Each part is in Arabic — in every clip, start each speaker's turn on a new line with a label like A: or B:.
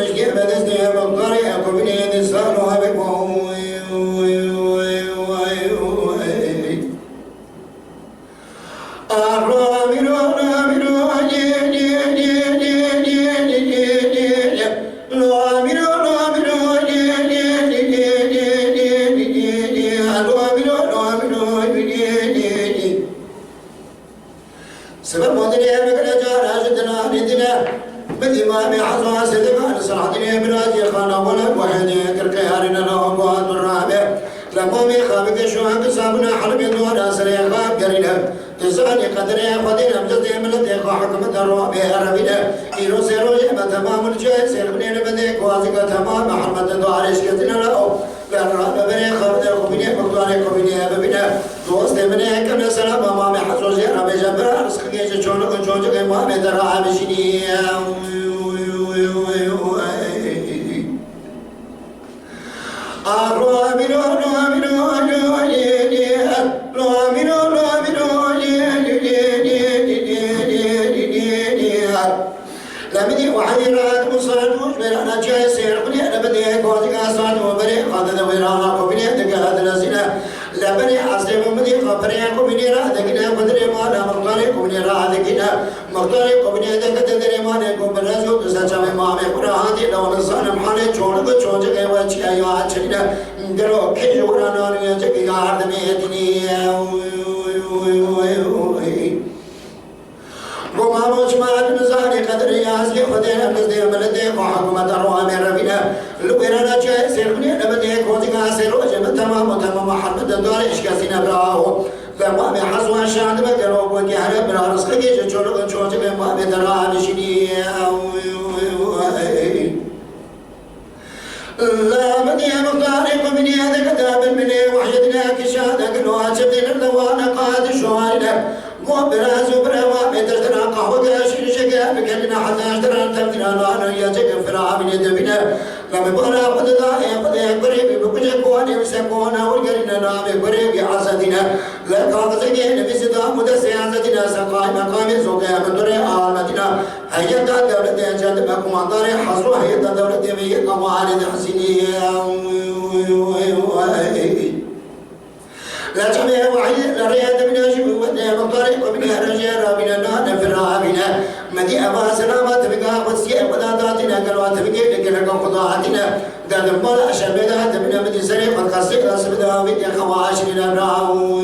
A: تشكي بدستي مقدري أكو بني نسالها بكم سبب مدني بكرة جار أجدنا ندنا بالإمام حزوا سيدنا صلحتني براجي خانا ولا واحد كركيارنا لهم بعض الرابع لقومي خابك شوهك سابنا حلب دون أسري خاب قرينا تساني قدري خدين أمجد ملتي حكمة الرابع ربنا إيرو سيرو جيبا تمام الجاي سيربنين بديك وازك تمام محمد دوارش كتنا له لأن رب بني خابد الخبيني مقداري خبيني ببنا دوست بني كم سلام أمامي حسوسي ربي جبر رزقك جونك جونك أمامي درا بشني لمدي وحدي رات مصاد وجبر أنا جاي سير بني أنا بدي أقعد كاسات وبري قادة ويرانا كبني دكها دلسنا لبني حسب مدي خبري كبني را دكنا بدري ما لا مقداري كبني را دكنا مقداري كبني دكتة دري ما نكون برزو تسجى ما مكورا هذه لو نصان محل جونك جونك كيف أشياء يواشينا درو كيجورا نوري جكي عرض ميتني وما مجمع المزاني قدر ياسي خدينا بزدي ملدي وحكومة الروامي ربنا لقينا جاي سيرني نبدي كوزيكا سيروجي تمام محمد الدار إشكاسينا براهو لما بحزوا شاد بكرو بوكي حرب برا رزقكي جوجو جوجو ما بدرا بشني لا بدي مختارق مني هذا كتاب مني وحيدنا كشادك الواجبين اللوانا قاد شوارنا وبراز وبرما بتشترى قهوة شير شجع بكلنا حتى اشترى تمتنا لانا يجك فرع من يدبنا لما بقرا قد قريب بكل كواني مسكونا والقرنا نام قريب عزتنا لا كاغزك نبي سدا مدسي عزتنا سقاي مقام زوجة من دور عالمتنا هيا دولة جد بكم عطاري حصروا هيا دولة بي قوانين حسينية لا تبع وعي الرياض من أجل مطارق من الرجال من النار في الرابنا مدي أبا سلامة تبقى قدسية قداتنا كلوا تبقى لكنا قضاءاتنا دار المال أشبه تبنا مدي سريق القصير أسبدا بيت خواشنا براو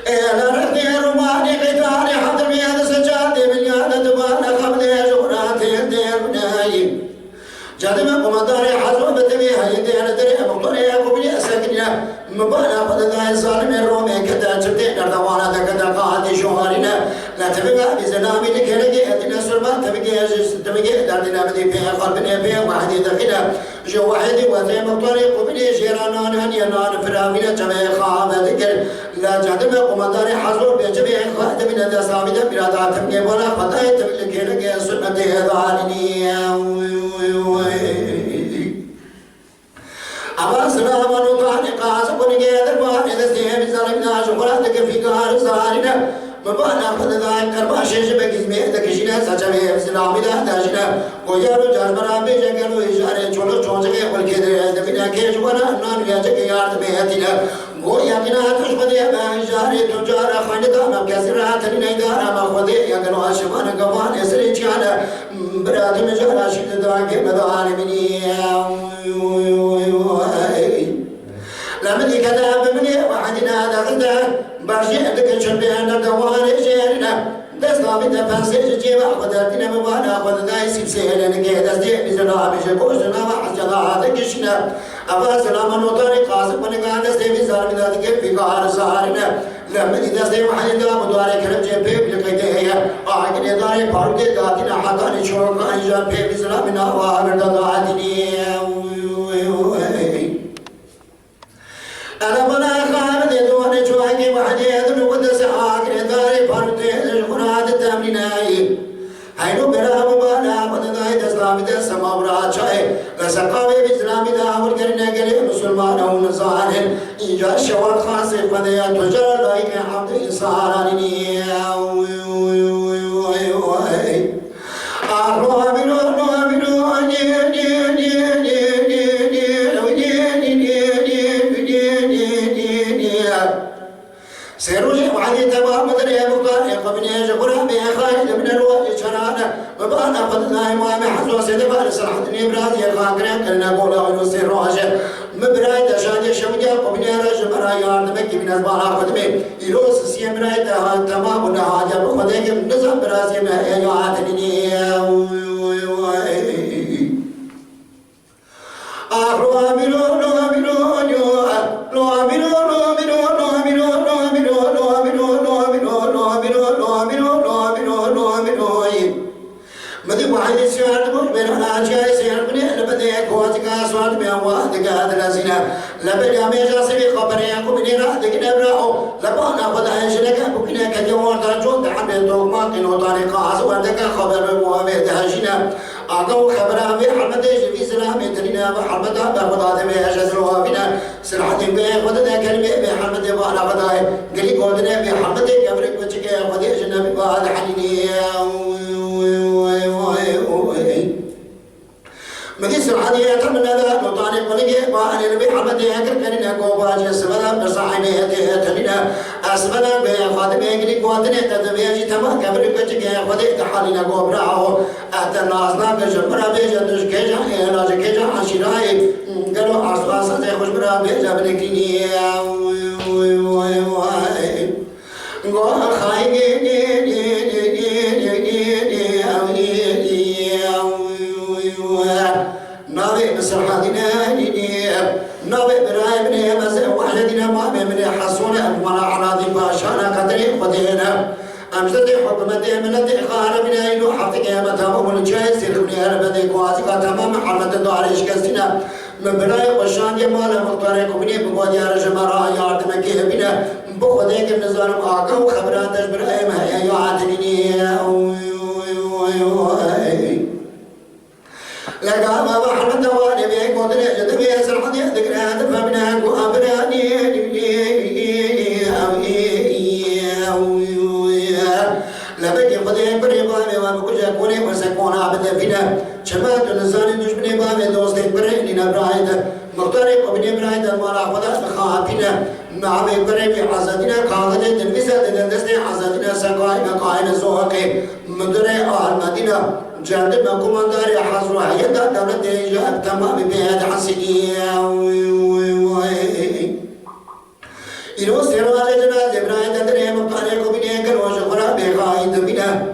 A: أنا رحتي روماني قتالي حضر بيد سجادي من ياد دبانا خبدي جغراتي ديرناي جادم قمداري حزو بتبي هيدي أنا دري مقدري أقبلي أسكننا مبانا بدنا الظالم الرومي كذا جبتي نردوانا كذا قاعد شهرنا لا تبقى بزنامي لكرجي أدنى سرمان تبقى دارنا بدي فيها قلبنا فيها واحد دخلنا جو واحد وثي مقدري قبلي جيرانا هني نار فرامنا جميع خام ذكر لا جادم قمداري حزو بجميع خادمنا ذا سامي برادا تبقى ولا فتاة تبقى كرجي سنة هذاني أباسنا ونطعني قاسقني دربان إذا بزارنا شغلاتك في كار زارنا مبانا خدنا كرباشي شبكي ميدك شنا سجمي بسلامي داشنا ويارو جاربرا بيجكلو إشارة چولو چونجكي والكيدر دبنا كيجوانا نان ياجك يارد بيهتنا وياكنا تشبدي بإشارة تجارة خاندا مكسرات نيدارا مخودي يكنو أشمان قوان يسري چانا برات مجارة شد داكي مدار مني لمدي كذاب مني وحدنا دخلنا برشيتك شبينا دوار جيرنا دستامي تفسير جيبا قدرتنا مبانا قدنا يسيب سيلنا كي دستي بزنا بجبوشنا وحجلا هذا كشنا أبا سلام نوتاري قاسم ونقا دستي بزار مدادك في قهار سهارنا لمدي دستي وحدنا مدواري كرم جيبي بلقيته هي آقني داري فارقي داتنا حقاني شوقا انجام في بسلامنا وعبر داداتني أنا بنا خالد يدون شوقي وحدي يدن ودس آخر داري فرد القرآن التمريناي هينو برا مبانا ودناي دسلام دسما ورا شاي لسقاوي بسلام دا ورغرنا غلي مسلمان او نزان إيجا شوال خاص فديا تجر لايك حمد إنساني سرانا مبانا قدنا إمام حزو سيد فارس الحدني برازي خاكرين كلنا قولا ونسير راجع مبراي تشاجي شمجا قبني رج براي ياردمك من أزبالا قدمي يروس سيم براي تمام ونهاجا بخديك نظام برازي ما يعاتني أعطوا خبرها في حرمة في سلام ترينا بحرمتها بخدها دمي أجزلوها فينا سلحتي بيه خدنا كلمة بحرمة بانا خداي قلي قودنا بحرمة كبرك وشكي خدي جنا ببعض حنيني مدي سلحتي أتمنى ذا نطاني قلقي بانا بحرمة أكر كننا قوباج سبلا برصاحني ترينا أسبلا بخادمي قلي قودنا تدمي تمام كبرك وشكي خدي تحالينا قوبراهو أتنازنا بجبرا بجدش كجا إلاج كجا عشيراي قالوا عصوا زي خوش برا بجا بنكيني قول خايني نبي مسرحتنا نبي برايبنا مزه وحدنا ما من حصونا ولا على ذي باشانا قدري قدينا أمجد حكمتي من الدخار من أيلو حفتك يا متابع الجايز يخبني أنا بدي قواتك تمام حرمة الدارش كستنا من براي وشان جمال مختار كبني بقوة يا رجل مرا ياردمك بنا بخديك النظام آقا وخبرات براي ما هي يعادني لقام بحرمة دواني بيك ودني جدبي سرحني ذكرات فمنك وأبراني لبيك خدي بري بامي وبكل كوني وسكون عبد فينا شمات النزال دشمني بامي دوستي بري لنا برايد مختاري قبني برايد المالا خدا خاطينا نعمي بري حزدنا كاغد تنفيسة دستي حزدنا سقاي مقاين زوهكي مدري آل مدينة جاند مكومنداري حزر حياتا دولة إجاب تمام بيهاد حسيني إنو سيرواجه جناز إبراهيم تدري مقتاني قبني كروش خرا بخايد بنا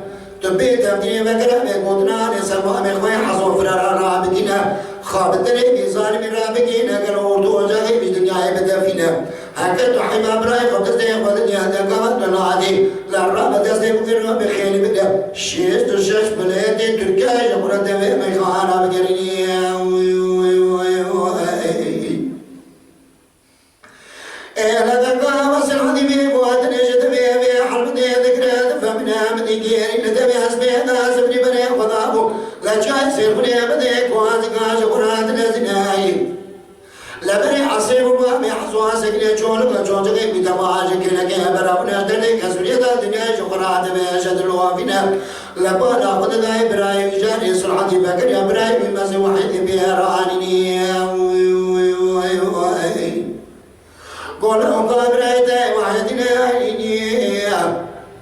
A: تبي تبدي وكرا بقدنا نسمع مخوي حصو فرارا رابطنا خابتني بظالم رابطنا كالوردو جاهي بدنيا بدفنا هكذا تحيب إبراهيم فقصدي قدني هذا قوات لنعدي لأرى بدستي بكرا بخيل بدا شيش تشش بلادي تركيا جبرا دوي ميخانا بقريني لبري عصيب ما بيحصوا سكني شغل كشوجك بتماج كنا كهبر أبنا دني كسرية الدنيا شكرا دم شد الوافنا لبنا خد داي براي جاني سرعة بكر يا براي بما سوحي بيراني قولهم قابراي داي وحدنا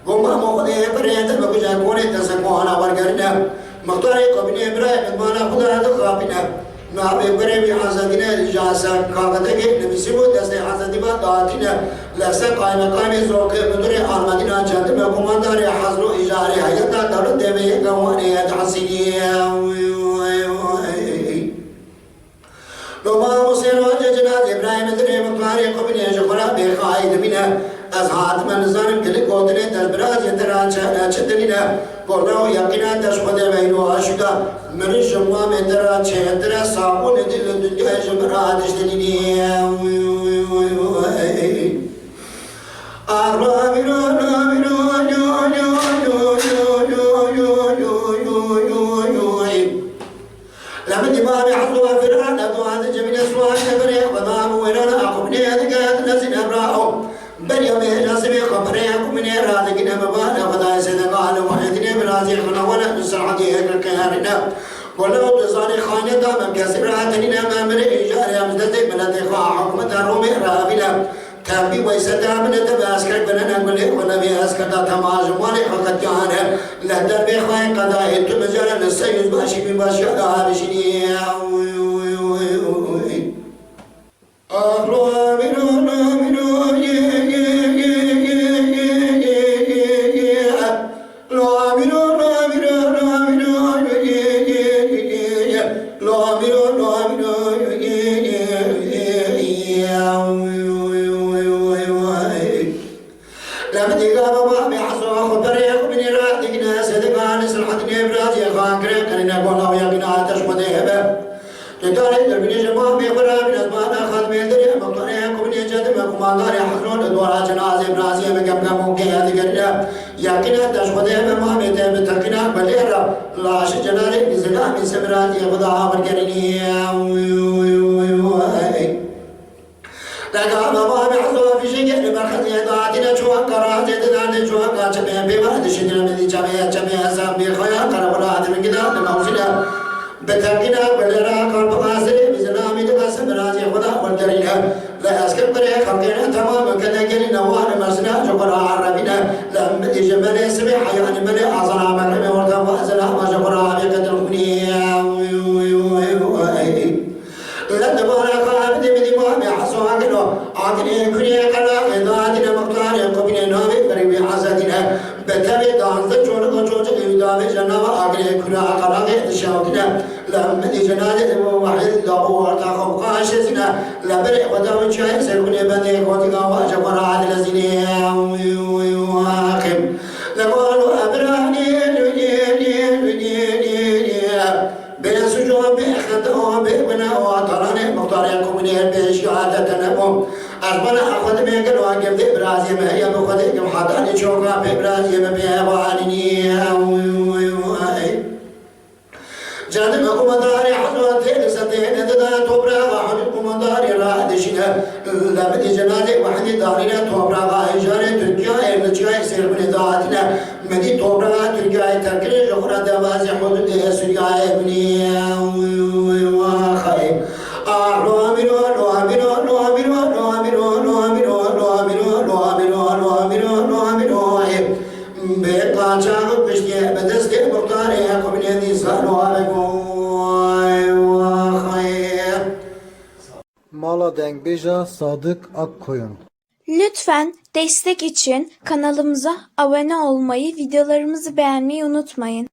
A: قوم مخدي بريت بكجا كوني تسمعنا ورجرنا مختاري قبني براي بما خدا دخابنا نعم بريمي حزدنا الجاسا كاغدك نبيسيبو دستي حزدي ما داتنا لسا قائمة زوك مدري آلمدنا جند ما كمانداري حزرو إجاري حياتا دولت دمي قواني تحسيني لما مصير وجه جناد إبراهيم دري مقاري قبني جخرا بخايد منا أزهاد من نظام كل قوتنا تلبراز يتران شهنا شدننا قولنا يقينا تشخد بينو عشدا من الجمع من تران شهدنا صابون دل الدنيا جمرا تشتنيني لما دماغي حصوها فرعان أدوان جميل أسوان نبري وضام ويرانا أقبني أذكات نزل أبراهو بني أمي ناسبي خبريكم من إرادكنا مبانا فضاي سيدقال وحيدنا برازي خلونا نسرعدي هكر كهارنا ولو تصاري خانة مكسر هاتننا ما من إيجار أمزدتي بلدي خوا حكمة رومي رابنا تابي ويسدام نتباسكر بنا نقول ونبي أسكر تماز مالي فقط جانا لهدر بخوي قضاء تمزل السيد باشي بباشي هذا يقينا تشهد ما بيته بتقينا بليرا لا شجنا بزنا من سمرات يبضع بركني لكن ما بيحصل في شيء مركز يداتنا شو كرا زدنا شو كاتب بيبرد شجنا من جميع سام بخيا كربلا من كذا نموزنا بتقينا بليرا كرب قاسر بزنا من سمرات يبضع بركني لا أسكت بريء خلقنا تمام كذا جل نوار مرسنا جبرا عربنا لم يجمل اسمي حيان من أعظم مكرم ورثم وأزلا ما جبرا بقدر الدنيا لن تبارك عبد من ما بحسوا عقله عقل كني كلا إذا مختار قبل نامي بري حسدنا بتبي دانز جون جون إذا بجنا عقل كنا عقلا شاوتنا لم يجنا واحد دابور تاخم قاشزنا لبري ودام شيء سكني بدي قوتنا وجبر على الزنيا واخم لقالوا أبراني بين سجون بخدهم ببنا وطرنا مختاركم من البشهادة نبوم أربنا أخذ من قلوا قبل إبراهيم هي بخدكم حتى نشوفها بإبراهيم بيواني جانبكم داري حضرتين ستين ددا توبرا وحدكم داري رادشنا لابد جنازة وحدي دارينا توبرا إجارة تركيا إرتجاء سير من داتنا مدي توبرا تركيا تركيا جهرة دوازي حدود سوريا ابني وخيم
B: Mala Dengbej'a Sadık Akkoyun.
C: Lütfen destek için kanalımıza abone olmayı, videolarımızı beğenmeyi unutmayın.